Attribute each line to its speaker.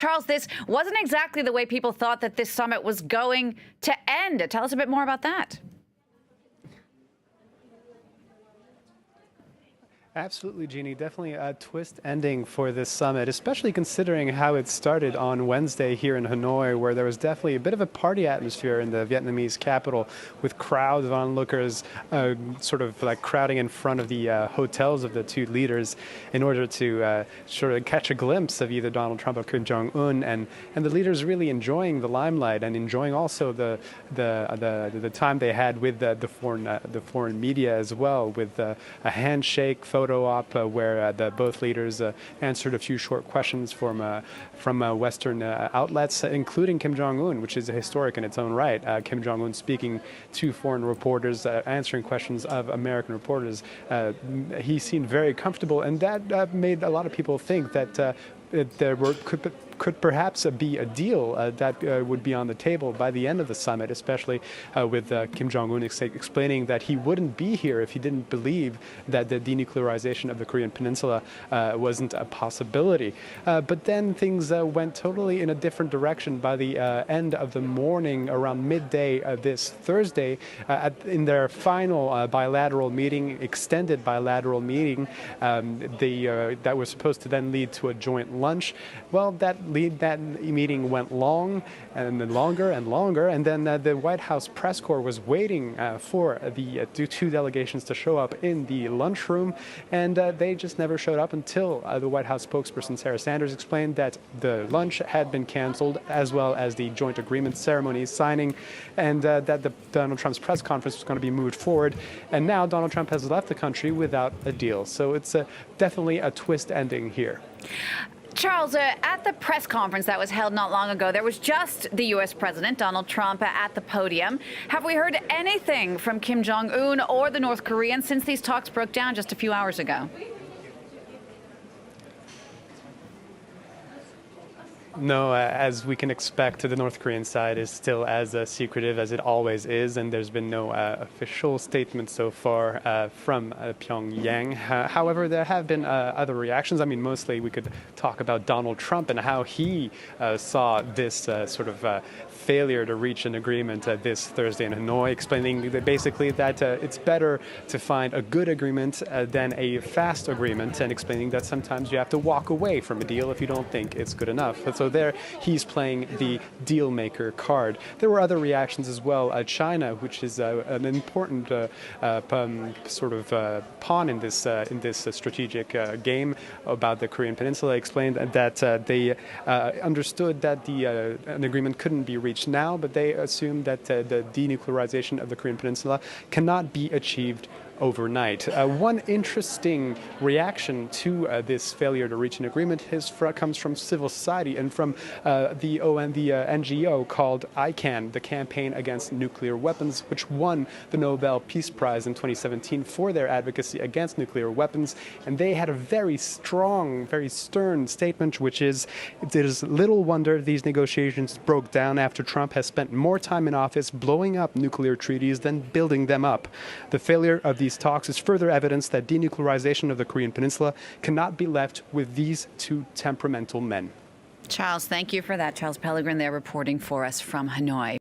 Speaker 1: Charles, this wasn't exactly the way people thought that this summit was going to end. Tell us a bit more about that.
Speaker 2: Absolutely, Jeannie. Definitely a twist ending for this summit, especially considering how it started on Wednesday here in Hanoi, where there was definitely a bit of a party atmosphere in the Vietnamese capital, with crowds of onlookers sort of like crowding in front of the hotels of the two leaders in order to sort of catch a glimpse of either Donald Trump or Kim Jong Un, and the leaders really enjoying the limelight and enjoying also the time they had with the foreign media as well, with a handshake photo op where both leaders answered a few short questions from Western outlets, including Kim Jong Un, which is historic in its own right. Kim Jong Un speaking to foreign reporters, answering questions of American reporters. He seemed very comfortable, and that made a lot of people think that there could perhaps be a deal that would be on the table by the end of the summit, especially with Kim Jong Un explaining that he wouldn't be here if he didn't believe that the denuclearization of the Korean Peninsula wasn't a possibility. But then things went totally in a different direction by the end of the morning, around midday this Thursday, in their final bilateral meeting, extended bilateral meeting, that was supposed to then lead to a joint lunch. Well, that meeting went long and then longer and longer, and then the White House press corps was waiting for the two delegations to show up in the lunchroom, and they just never showed up until the White House spokesperson Sarah Sanders explained that the lunch had been canceled, as well as the joint agreement ceremony signing, and that Donald Trump's press conference was going to be moved forward. And now Donald Trump has left the country without a deal. So it's definitely a twist ending here.
Speaker 1: Charles, at the press conference that was held not long ago, there was just the U.S. President, Donald Trump, at the podium. Have we heard anything from Kim Jong Un or the North Koreans since these talks broke down just a few hours ago?
Speaker 2: No, as we can expect, the North Korean side is still as secretive as it always is, and there's been no official statement so far from Pyongyang. However, there have been other reactions. I mean, mostly we could talk about Donald Trump and how he saw this sort of failure to reach an agreement this Thursday in Hanoi, explaining that basically that it's better to find a good agreement than a fast agreement, and explaining that sometimes you have to walk away from a deal if you don't think it's good enough. So there he's playing the deal maker card. There were other reactions as well. China, which is an important sort of pawn in this strategic game about the Korean Peninsula, explained that they understood that an agreement couldn't be reached now, but they assumed that the denuclearization of the Korean Peninsula cannot be achieved overnight. One interesting reaction to this failure to reach an agreement comes from civil society and from the NGO called ICAN, the Campaign Against Nuclear Weapons, which won the Nobel Peace Prize in 2017 for their advocacy against nuclear weapons. And they had a very strong, very stern statement, which is, it is little wonder these negotiations broke down after Trump has spent more time in office blowing up nuclear treaties than building them up. The failure of these talks is further evidence that denuclearization of the Korean Peninsula cannot be left with these two temperamental men.
Speaker 1: Charles, thank you for that. Charles Pellegrin there reporting for us from Hanoi.